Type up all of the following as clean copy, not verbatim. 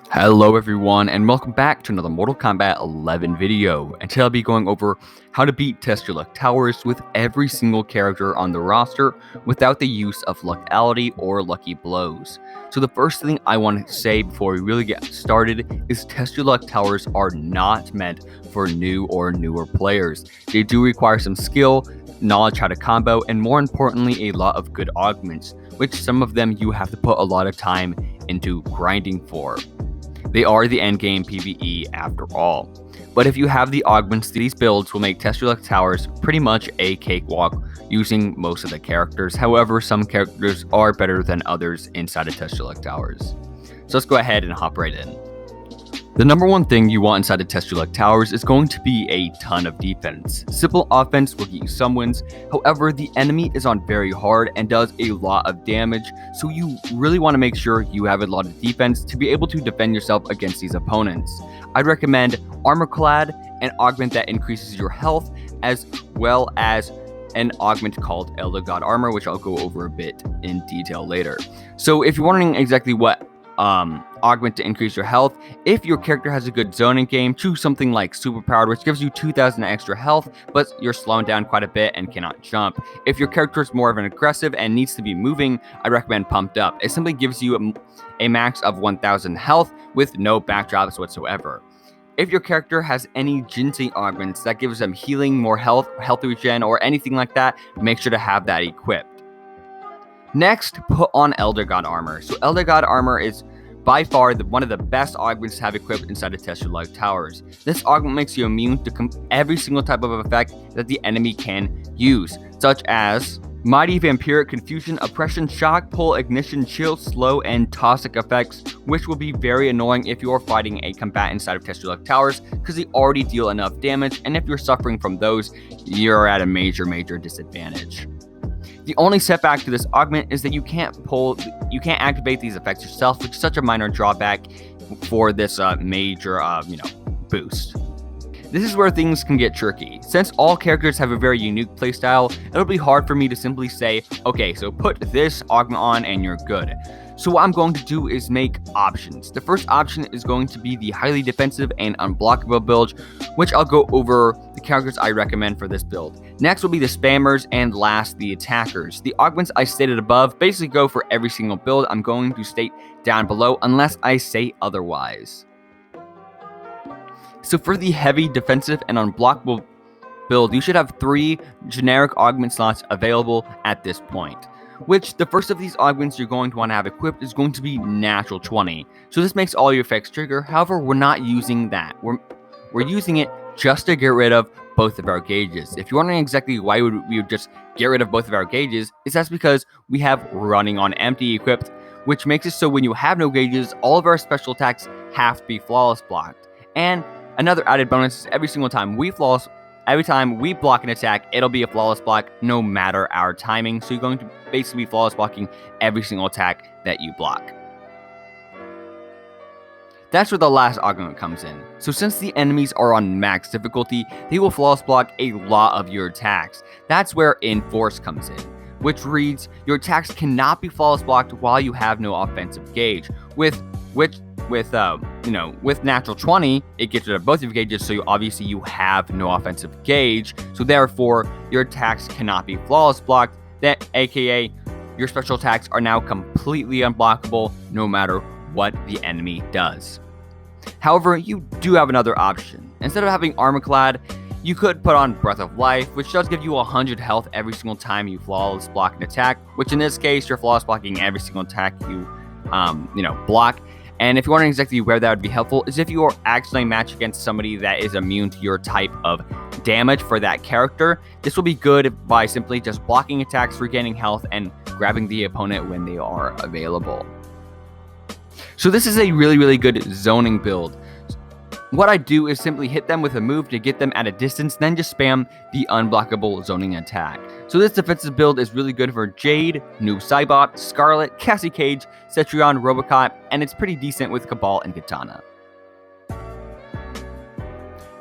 Hello everyone, and welcome back to another Mortal Kombat 11 video. And today I'll be going over how to beat Test Your Luck Towers with every single character on the roster without the use of luckality or lucky blows. So the first thing I want to say before we really get started is Test Your Luck Towers are not meant for new or newer players. They do require some skill, knowledge how to combo, and more importantly a lot of good augments, which some of them you have to put a lot of time into grinding for. They are the endgame PvE after all. But if you have the augments, these builds will make Test Your Luck Towers pretty much a cakewalk using most of the characters. However, some characters are better than others inside of Test Your Luck Towers. So let's go ahead and hop right in. The number one thing you want inside of Test Your Luck Towers is going to be a ton of defense. Simple offense will get you some wins, however the enemy is on very hard and does a lot of damage, so you really want to make sure you have a lot of defense to be able to defend yourself against these opponents. I'd recommend Armor Clad, an augment that increases your health, as well as an augment called Elder God Armor, which I'll go over a bit in detail later. So if you're wondering exactly what augment to increase your health, if your character has a good zoning game, choose something like Superpowered, which gives you 2,000 extra health, but you're slowing down quite a bit and cannot jump. If your character is more of an aggressive and needs to be moving, I recommend Pumped Up. It simply gives you a max of 1,000 health with no backdrops whatsoever. If your character has any ginseng augments that gives them healing, more health, healthy regen, or anything like that, make sure to have that equipped. Next, put on Elder God Armor. So Elder God Armor is by far one of the best augments to have equipped inside of Test Your Luck Towers. This augment makes you immune to every single type of effect that the enemy can use, such as Mighty Vampiric Confusion, Oppression, Shock, Pull, Ignition, Chill, Slow, and Toxic effects, which will be very annoying if you're fighting a combatant inside of Test Your Luck Towers, because they already deal enough damage, and if you're suffering from those, you're at a major disadvantage. The only setback to this augment is that you can't activate these effects yourself, which is such a minor drawback for this major, boost. This is where things can get tricky. Since all characters have a very unique playstyle, it'll be hard for me to simply say, okay, so put this augment on and you're good. So what I'm going to do is make options. The first option is going to be the highly defensive and unblockable build, which I'll go over the characters I recommend for this build. Next will be the spammers, and last, the attackers. The augments I stated above basically go for every single build. I'm going to state down below unless I say otherwise. So for the heavy defensive and unblockable build, you should have 3 generic augment slots available at this point, which the first of these augments you're going to want to have equipped is going to be natural 20. So this makes all your effects trigger. However, we're not using that. We're using it just to get rid of both of our gauges. If you're wondering exactly why we would just get rid of both of our gauges, that's because we have Running on Empty equipped, which makes it so when you have no gauges, all of our special attacks have to be flawless blocked. And another added bonus is every time we block an attack, it'll be a flawless block no matter our timing. So you're going to basically be flawless blocking every single attack that you block. That's where the last augment comes in. So since the enemies are on max difficulty, they will flawless block a lot of your attacks. That's where Enforce comes in, which reads, your attacks cannot be flawless blocked while you have no offensive gauge. With natural 20, it gets rid of both of your gauges, so obviously you have no offensive gauge, so therefore your attacks cannot be flawless blocked, that aka your special attacks are now completely unblockable no matter what the enemy does. However, you do have another option. Instead of having Armor Clad, you could put on Breath of Life, which does give you 100 health every single time you flawless block an attack, which in this case you're flawless blocking every single attack you block. And if you're wondering exactly where that would be helpful, is if you are accidentally matched against somebody that is immune to your type of damage for that character, this will be good by simply just blocking attacks, regaining health, and grabbing the opponent when they are available. So this is a really good zoning build. What I do is simply hit them with a move to get them at a distance, then just spam the unblockable zoning attack. So this defensive build is really good for Jade, Noob Saibot, Skarlet, Cassie Cage, Cetrion, Robocop, and it's pretty decent with Kabal and Kitana.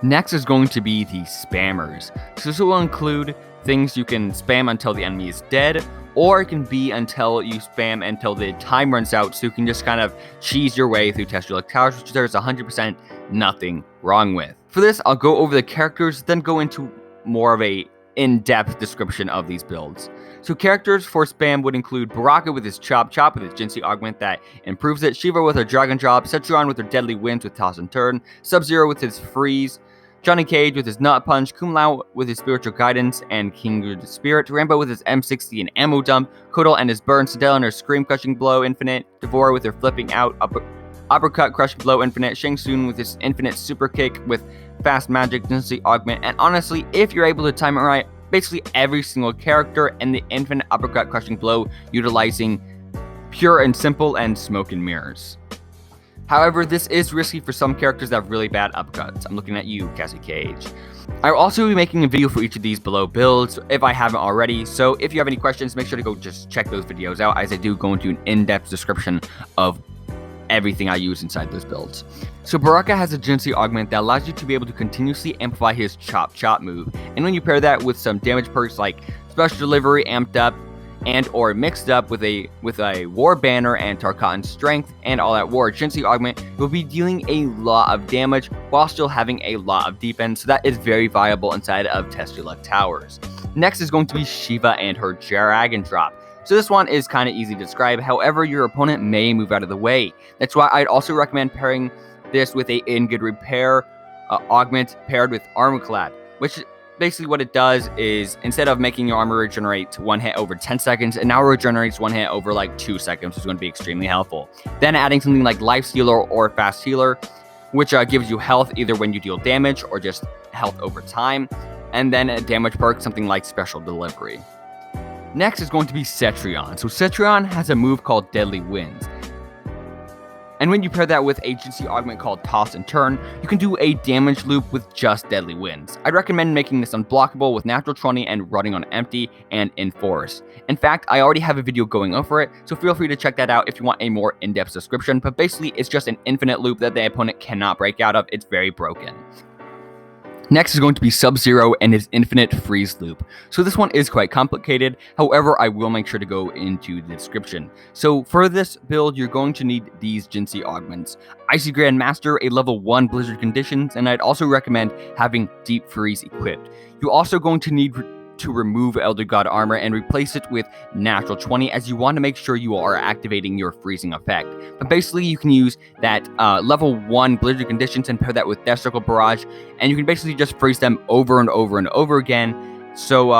Next is going to be the spammers. So this will include things you can spam until the enemy is dead, or it can be until you spam until the time runs out, so you can just kind of cheese your way through Test Your Luck Towers, which there's 100% nothing wrong with. For this, I'll go over the characters, then go into more of a in-depth description of these builds. So characters for spam would include Baraka with his Chop Chop with his Jinsei augment that improves it, Sheeva with her Dragon Drop, Cetrion with her Deadly Winds with Toss and Turn, Sub-Zero with his Freeze, Johnny Cage with his Nut Punch, Kung-Lao with his Spiritual Guidance and Kindred Spirit, Rambo with his M60 and Ammo Dump, Kotal and his Burn, Sindel and her Scream Crushing Blow Infinite, Devora with her Flipping Out, Uppercut Crushing Blow Infinite, Shang Tsung with his Infinite Super Kick with Fast Magic, Jinsei Augment, and honestly, if you're able to time it right, basically every single character and the Infinite Uppercut Crushing Blow utilizing Pure and Simple and Smoke and Mirrors. However, this is risky for some characters that have really bad uppercuts. I'm looking at you, Cassie Cage. I'll also be making a video for each of these below builds if I haven't already, so if you have any questions, make sure to go just check those videos out, as I do go into an in-depth description of everything I use inside those builds. So Baraka has a Jinsei augment that allows you to be able to continuously amplify his Chop Chop move, and when you pair that with some damage perks like Special Delivery amped up and or mixed up with a War Banner and Tarkatan Strength and All Out War Jinsei augment, you'll be dealing a lot of damage while still having a lot of defense, so that is very viable inside of Test Your Luck Towers. Next is going to be Sheeva and her Dragon Drop. So this one is kind of easy to describe, however your opponent may move out of the way. That's why I'd also recommend pairing this with a In Good Repair augment paired with Armor Clad, which basically what it does is instead of making your armor regenerate one hit over 10 seconds, it now regenerates one hit over like 2 seconds, which is going to be extremely helpful. Then adding something like Life Stealer or Fast Healer, which gives you health either when you deal damage or just health over time, and then a damage perk, something like Special Delivery. Next is going to be Cetrion. So Cetrion has a move called Deadly Winds. And when you pair that with a Jinsei augment called Toss and Turn, you can do a damage loop with just Deadly Winds. I'd recommend making this unblockable with natural 20 and running on empty and in force. In fact, I already have a video going over it, so feel free to check that out if you want a more in-depth description, but basically it's just an infinite loop that the opponent cannot break out of. It's very broken. Next is going to be Sub-Zero and his Infinite Freeze Loop. So this one is quite complicated, however I will make sure to go into the description. So for this build, you're going to need these Jinsei augments. Icy Grandmaster, a level 1 Blizzard Conditions, and I'd also recommend having Deep Freeze equipped. You're also going to need to remove Elder God armor and replace it with natural 20, as you want to make sure you are activating your freezing effect. But basically you can use that level 1 Blizzard Conditions and pair that with Death Circle Barrage, and you can basically just freeze them over and over and over again. So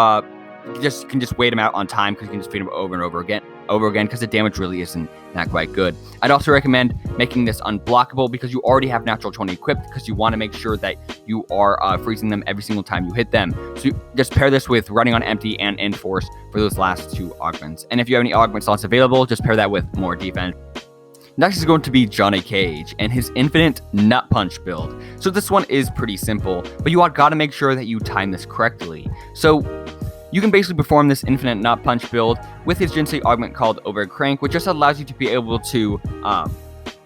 you can just wait them out on time, because you can just feed them over and over again, because the damage really isn't that quite good. I'd also recommend making this unblockable, because you already have natural 20 equipped, because you want to make sure that you are freezing them every single time you hit them. So you just pair this with running on empty and in force for those last 2 augments. And if you have any augment slots available, just pair that with more defense. Next is going to be Johnny Cage and his Infinite Nut Punch build. So this one is pretty simple, but you got to make sure that you time this correctly. So you can basically perform this Infinite Nut Punch build with his Jinsei augment called Overcrank, which just allows you to be able to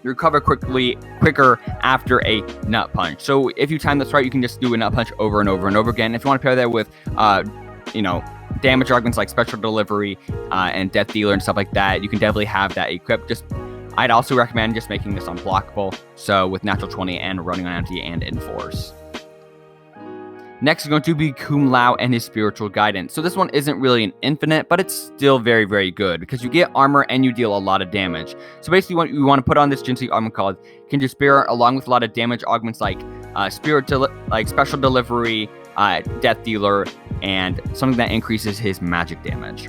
recover quicker after a Nut Punch. So if you time this right, you can just do a Nut Punch over and over and over again. If you want to pair that with, damage augments like Special Delivery and Death Dealer and stuff like that, you can definitely have that equipped. I'd also recommend just making this unblockable, so with natural 20 and running on empty and in force. Next is going to be Kung-Lao and his Spiritual Guidance. So this one isn't really an infinite, but it's still very, very good, because you get armor and you deal a lot of damage. So basically what you want to put on this Jinsei augment called Kindred Spirit, along with a lot of damage augments like Special Delivery, Death Dealer, and something that increases his magic damage.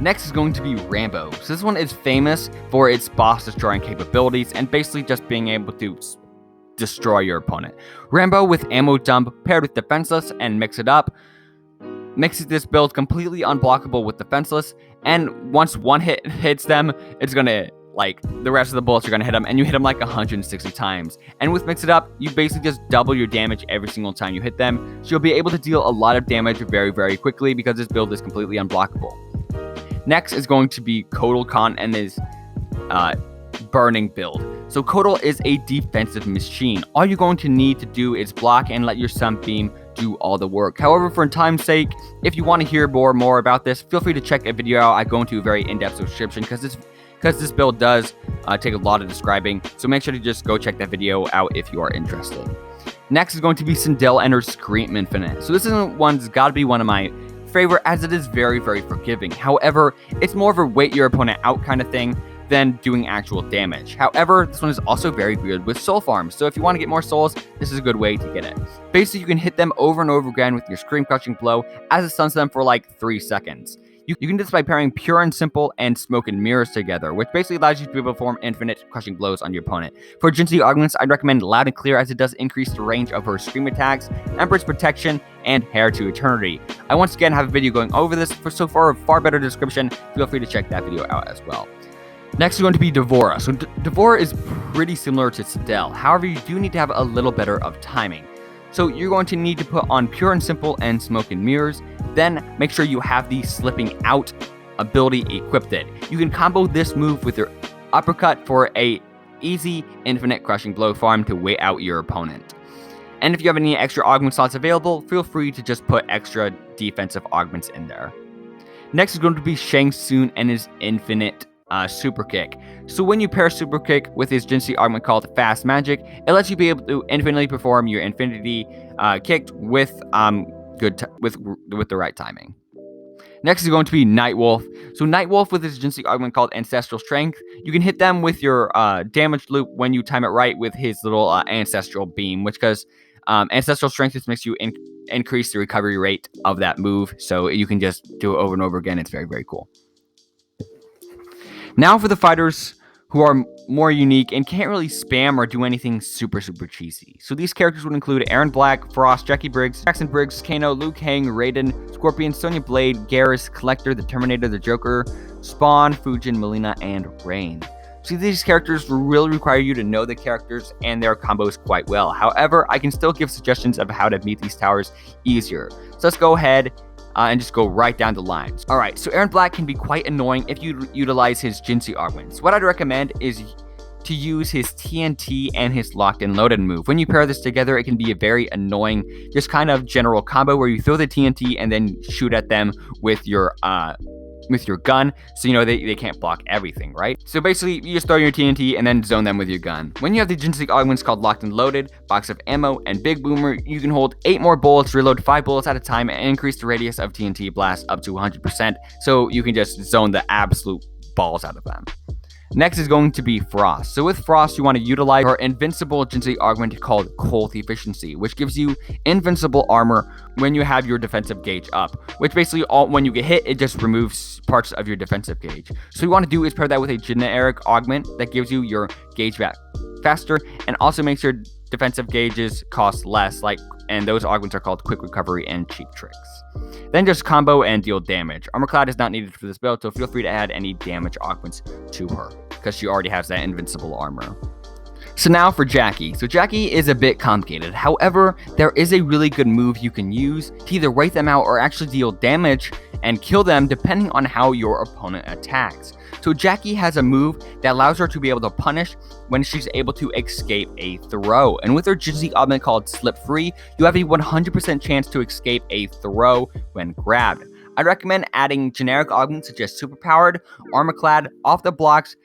Next is going to be Rambo. So this one is famous for its boss destroying capabilities and basically just being able to destroy your opponent. Rambo with Ammo Dump paired with Defenseless and mix it up makes this build completely unblockable with Defenseless, and once one hit hits them, it's gonna, the rest of the bullets are gonna hit them, and you hit them like 160 times. And with Mix It Up, you basically just double your damage every single time you hit them, so you'll be able to deal a lot of damage very, very quickly, because this build is completely unblockable. Next is going to be Kotal Kahn and his Burning build. So Kotal is a defensive machine. All you're going to need to do is block and let your Sunbeam do all the work. However, for time's sake, if you want to hear more about this, feel free to check a video out. I go into a very in-depth description because this build does take a lot of describing, so make sure to just go check that video out if you are interested. Next is going to be Sindel and her Scream Infinite. So this one's got to be one of my favorite, as it is very, very forgiving. However, it's more of a wait your opponent out kind of thing than doing actual damage. However, this one is also very good with soul farms, so if you want to get more souls, this is a good way to get it. Basically, you can hit them over and over again with your Scream Crushing Blow as it stuns them for like 3 seconds. You can do this by pairing Pure and Simple and Smoke and Mirrors together, which basically allows you to be able to perform infinite crushing blows on your opponent. For Jinxie augments, I'd recommend Loud and Clear, as it does increase the range of her Scream attacks, Empress Protection, and Hair to Eternity. I once again have a video going over this, so for a far better description, feel free to check that video out as well. Next is going to be D'Vorah. So D'Vorah is pretty similar to Sindel. However, you do need to have a little better of timing. So you're going to need to put on Pure and Simple and Smoke and Mirrors. Then make sure you have the Slipping Out ability equipped. You can combo this move with your uppercut for a easy infinite crushing blow farm to wait out your opponent. And if you have any extra augment slots available, feel free to just put extra defensive augments in there. Next is going to be Shang Tsung and his infinite super kick. So when you pair super kick with his Jinxie augment called Fast Magic, it lets you be able to infinitely perform your infinity kick with with the right timing. Next is going to be Nightwolf. So Nightwolf with his Jinxie augment called Ancestral Strength, you can hit them with your damage loop when you time it right with his little Ancestral Beam, which because Ancestral Strength just makes you increase the recovery rate of that move, so you can just do it over and over again. It's very, very cool. Now for the fighters who are more unique and can't really spam or do anything super, super cheesy. So these characters would include Erron Black, Frost, Jacqui Briggs, Kano, Lui Kang, Raiden, Scorpion, Sonya Blade, Geras, Kollector, the Terminator, the Joker, Spawn, Fujin, Mileena, and Rain. So these characters really require you to know the characters and their combos quite well. However, I can still give suggestions of how to meet these towers easier. So let's go ahead and just go right down the lines. Alright, so Erron Black can be quite annoying if you utilize his Jinxie augments. What I'd recommend is to use his TNT and his Locked and Loaded move. When you pair this together, it can be a very annoying, just kind of general combo where you throw the TNT and then shoot at them with your gun, so you know they can't block everything, right? So basically, you just throw your TNT and then zone them with your gun. When you have the Jinxie augments called Locked and Loaded, Box of Ammo, and Big Boomer, you can hold 8 more bullets, reload 5 bullets at a time, and increase the radius of TNT blast up to 100%, so you can just zone the absolute balls out of them. Next is going to be Frost. So with Frost, you want to utilize her invincible Jinxie augment called Cold Efficiency, which gives you invincible armor when you have your defensive gauge up, which basically when you get hit, it just removes parts of your defensive gauge. So what you want to do is pair that with a generic augment that gives you your gauge back faster and also makes your defensive gauges cost less, and those augments are called Quick Recovery and Cheap Tricks. Then just combo and deal damage. Armor Cloud is not needed for this build, so feel free to add any damage augments to her, because she already has that invincible armor. So now for Jacqui. So Jacqui is a bit complicated. However, there is a really good move you can use to either wait them out or actually deal damage and kill them depending on how your opponent attacks. So Jacqui has a move that allows her to be able to punish when she's able to escape a throw. And with her Jinxie augment called Slip Free, you have a 100% chance to escape a throw when grabbed. I'd recommend adding generic augments such as Superpowered, Armor Clad, Off the Blocks,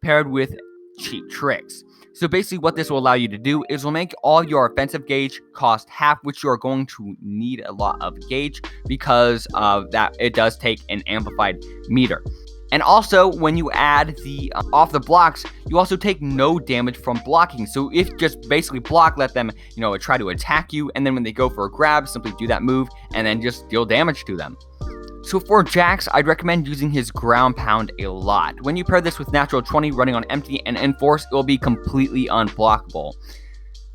paired with Cheap Tricks. So basically what this will allow you to do is will make all your offensive gauge cost half, which you are going to need a lot of gauge because of that it does take an amplified meter. And also, when you add the off the blocks, you also take no damage from blocking. So if just basically block, let them, try to attack you, and then when they go for a grab, simply do that move, and then just deal damage to them. So for Jax, I'd recommend using his Ground Pound a lot. When you pair this with Natural 20 running on empty and Enforce, it will be completely unblockable.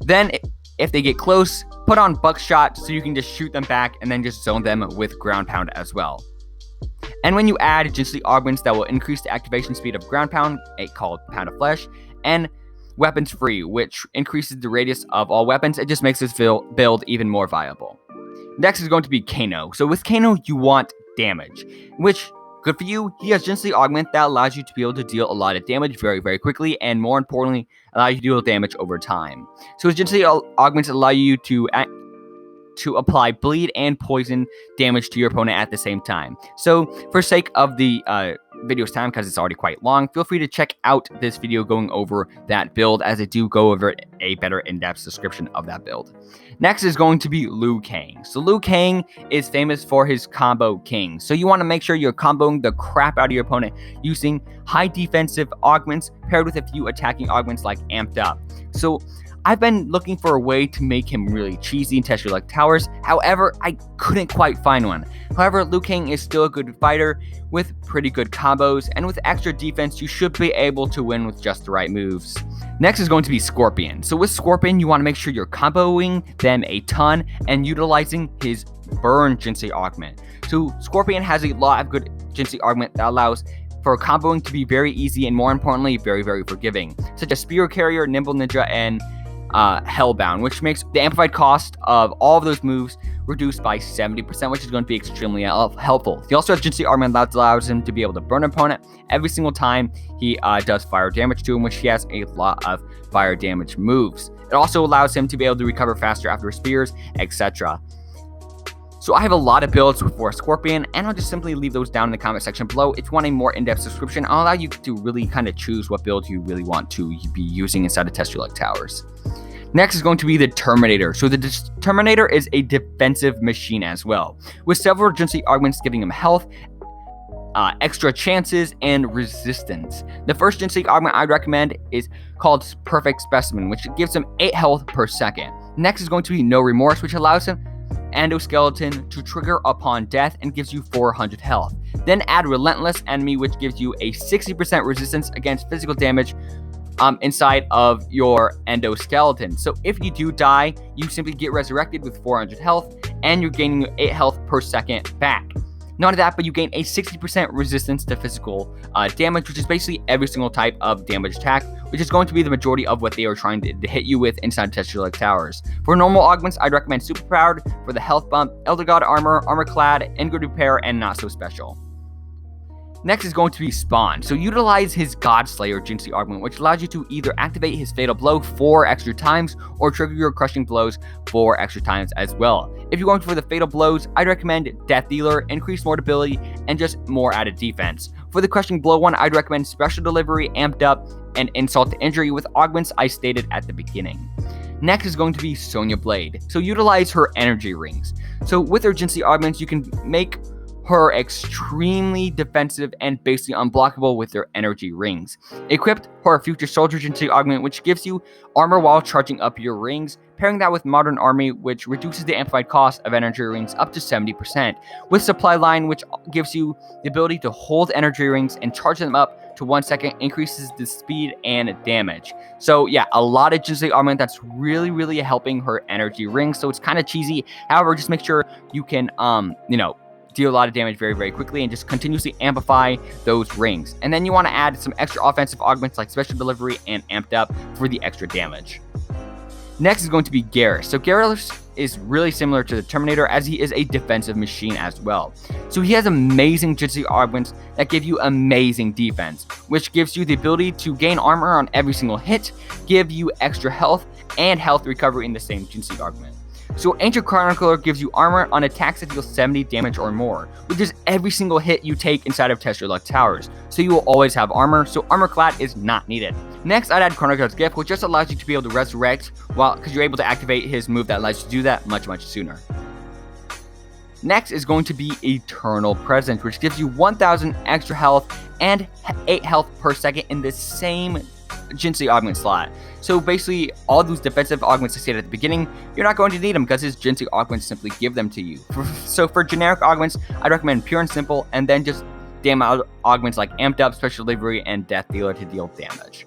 Then, if they get close, put on Buckshot so you can just shoot them back and then just zone them with Ground Pound as well. And when you add Jinxie augments that will increase the activation speed of Ground Pound, called Pound of Flesh, and Weapons Free, which increases the radius of all weapons, it just makes this build even more viable. Next is going to be Kano. So with Kano, you want damage, which, good for you, he has Jinxie augment that allows you to be able to deal a lot of damage very, very quickly, and more importantly, allow you to deal damage over time. So his Jinxie augments allow you to to apply bleed and poison damage to your opponent at the same time. So for sake of the video's time, because it's already quite long, feel free to check out this video going over that build, as I do go over a better in-depth description of that build. Next is going to be Lui Kang. So Lui Kang is famous for his combo king. So you want to make sure you're comboing the crap out of your opponent using high defensive augments paired with a few attacking augments like amped up. So I've been looking for a way to make him really cheesy and test your luck towers. However, I couldn't quite find one. However, Lui Kang is still a good fighter with pretty good combos, and with extra defense, you should be able to win with just the right moves. Next is going to be Scorpion. So with Scorpion, you want to make sure you're comboing them a ton and utilizing his burn Jinsei augment. So Scorpion has a lot of good Jinsei augment that allows for comboing to be very easy and, more importantly, very, very forgiving, such as Spear Carrier, Nimble Ninja, and Hellbound, which makes the amplified cost of all of those moves reduced by 70%, which is going to be extremely helpful. He also has Jinsei augment that allows him to be able to burn an opponent every single time he does fire damage to him, which he has a lot of fire damage moves. It also allows him to be able to recover faster after spears, etc. So I have a lot of builds for Scorpion, and I'll just simply leave those down in the comment section below. If you want a more in-depth description, I'll allow you to really kind of choose what build you really want to be using inside of Test Your Luck Towers. Next is going to be the Terminator. So the Terminator is a defensive machine as well, with several Jinsei augments giving him health, extra chances, and resistance. The first Jinsei augment I'd recommend is called Perfect Specimen, which gives him 8 health per second. Next is going to be No Remorse, which allows him Endoskeleton to trigger upon death and gives you 400 health. Then add Relentless Enemy, which gives you a 60% resistance against physical damage inside of your endoskeleton. So if you do die, you simply get resurrected with 400 health, and you're gaining 8 health per second back. Not only that, but you gain a 60% resistance to physical damage, which is basically every single type of damage attack, which is going to be the majority of what they are trying to hit you with inside Test Your Luck Towers. For normal augments, I'd recommend Superpowered for the health bump, Elder God Armor, Armor Clad, and Good Repair, and Not So Special. Next is going to be Spawn. So utilize his Godslayer Jinsei augment, which allows you to either activate his Fatal Blow 4 extra times or trigger your Crushing Blows 4 extra times as well. If you're going for the Fatal Blows, I'd recommend Death Dealer, increased mortability, and just more added defense. For the Crushing Blow one, I'd recommend Special Delivery, Amped Up, and Insult to Injury with augments I stated at the beginning. Next is going to be Sonya Blade. So utilize her energy rings. So with her Jinsei augments, you can make her extremely defensive and basically unblockable with their energy rings. Equipped her Future Soldier Jinsei augment, which gives you armor while charging up your rings, pairing that with Modern Army, which reduces the amplified cost of energy rings up to 70%, with Supply Line, which gives you the ability to hold energy rings and charge them up to 1 second, increases the speed and damage. So yeah, a lot of Jinsei augment that's really helping her energy rings. So it's kind of cheesy. However, just make sure you can deal a lot of damage very quickly and just continuously amplify those rings. And then you want to add some extra offensive augments like Special Delivery and Amped Up for the extra damage. Next is going to be Geras. So Geras is really similar to the Terminator, as he is a defensive machine as well. So he has amazing Jinsei augments that give you amazing defense, which gives you the ability to gain armor on every single hit, give you extra health, and health recovery in the same Jinsei augment. So Ancient Chronicler gives you armor on attacks that deal 70 damage or more, which is every single hit you take inside of Test Your Luck Towers. So you will always have armor, so Armor Clad is not needed. Next, I'd add Chronicler's Gift, which just allows you to be able to resurrect because you're able to activate his move that allows you to do that much sooner. Next is going to be Eternal Presence, which gives you 1000 extra health and 8 health per second in the same Jinsei augment slot. So basically, all those defensive augments I stated at the beginning, you're not going to need them because his Jinsei augments simply give them to you. So for generic augments, I'd recommend Pure and Simple, and then just damn augments like Amped Up, Special Delivery, and Death Dealer to deal damage.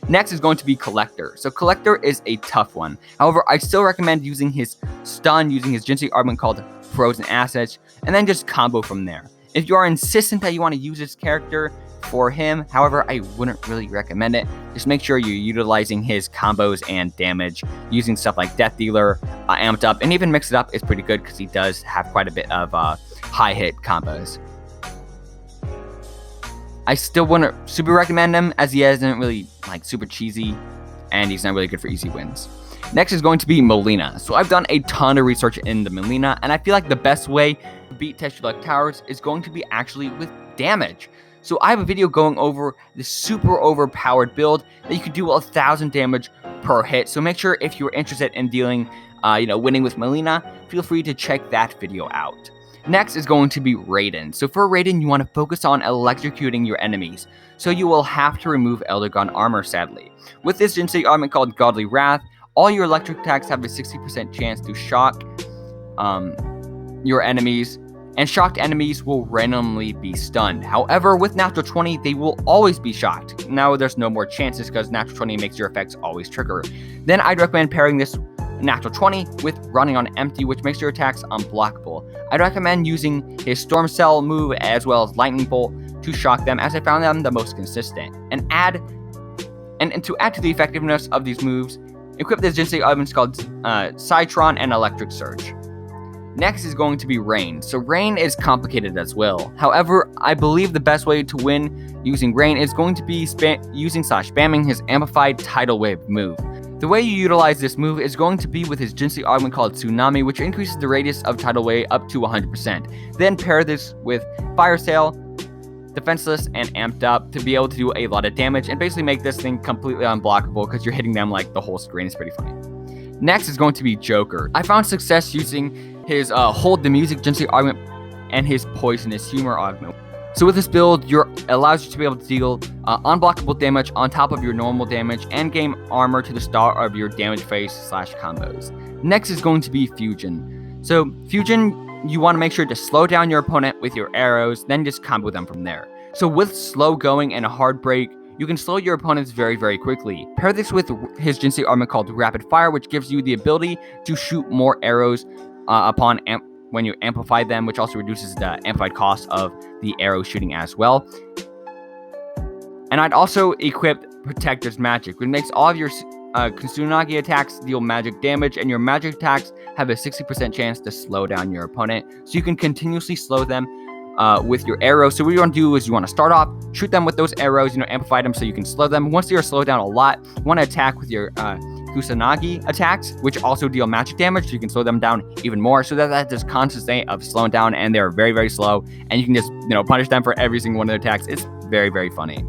Next is going to be Kollector. So Kollector is a tough one. However, I still recommend using his stun, using his Jinsei augment called Frozen Assets, and then just combo from there. If you are insistent that you want to use this character for him, however, I wouldn't really recommend it. Just make sure you're utilizing his combos and damage, using stuff like Death Dealer, Amped Up, and even Mix It Up is pretty good because he does have quite a bit of high hit combos. I still wouldn't super recommend him as he isn't really like super cheesy. and he's not really good for easy wins. Next is going to be Mileena. So I've done a ton of research in the Mileena, and I feel like the best way to beat Test Your Luck Towers is going to be actually with damage. So I have a video going over this super overpowered build that you can do 1,000 damage per hit. So make sure if you're interested in dealing, winning with Mileena, feel free to check that video out. Next is going to be Raiden. So for Raiden, you want to focus on electrocuting your enemies. So you will have to remove Elder God armor, sadly. With this Jinsei augment called Godly Wrath, all your electric attacks have a 60% chance to shock your enemies, and shocked enemies will randomly be stunned. However, with natural 20, they will always be shocked. Now there's no more chances because natural 20 makes your effects always trigger. Then I'd recommend pairing this natural 20 with running on empty, which makes your attacks unblockable. I'd recommend using his Storm Cell move as well as Lightning Bolt to shock them, as I found them the most consistent. And to add to the effectiveness of these moves, equip this Jinsei augments called Cetrion and Electric Surge. Next is going to be Rain. So Rain is complicated as well. However, I believe the best way to win using Rain is going to be spamming his amplified tidal wave move. The way you utilize this move is going to be with his Jinsei augment called Tsunami, which increases the radius of tidal wave up to 100%. Then pair this with Fire Sail, Defenseless, and Amped Up to be able to do a lot of damage and basically make this thing completely unblockable because you're hitting them like the whole screen. Is pretty funny. Next is going to be Joker. I found success using his Hold the Music Jinsei augment and his Poisonous Humor augment. So with this build, allows you to be able to deal unblockable damage on top of your normal damage and gain armor to the start of your damage phase / combos. Next is going to be Fujin. So Fujin, you want to make sure to slow down your opponent with your arrows, then just combo them from there. So with slow going and a hard break, you can slow your opponents very, very quickly. Pair this with his Jinsei augment called Rapid Fire, which gives you the ability to shoot more arrows when you amplify them, which also reduces the amplified cost of the arrow shooting as well. And I'd also equip Protector's Magic, which makes all of your Kusunagi attacks deal magic damage, and your magic attacks have a 60% chance to slow down your opponent. So you can continuously slow them with your arrows. So what you want to do is you want to start off, shoot them with those arrows, amplify them so you can slow them. Once you're slowed down a lot, you want to attack with your Kusanagi attacks, which also deal magic damage, so you can slow them down even more. So that's this constant state of slowing down, and they're very, very slow, and you can just punish them for every single one of their attacks. It's very, very funny.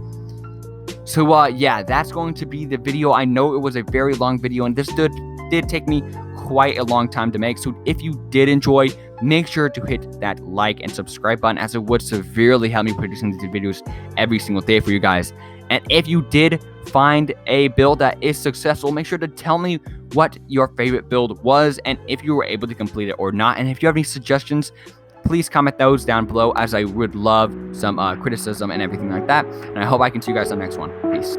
So yeah, that's going to be the video. I know it was a very long video, and this did take me quite a long time to make. So if you did enjoy, make sure to hit that like and subscribe button, as it would severely help me producing these videos every single day for you guys. And if you did find a build that is successful, make sure to tell me what your favorite build was and if you were able to complete it or not. And if you have any suggestions, please comment those down below, as I would love some criticism and everything like that. And I hope I can see you guys on the next one. Peace.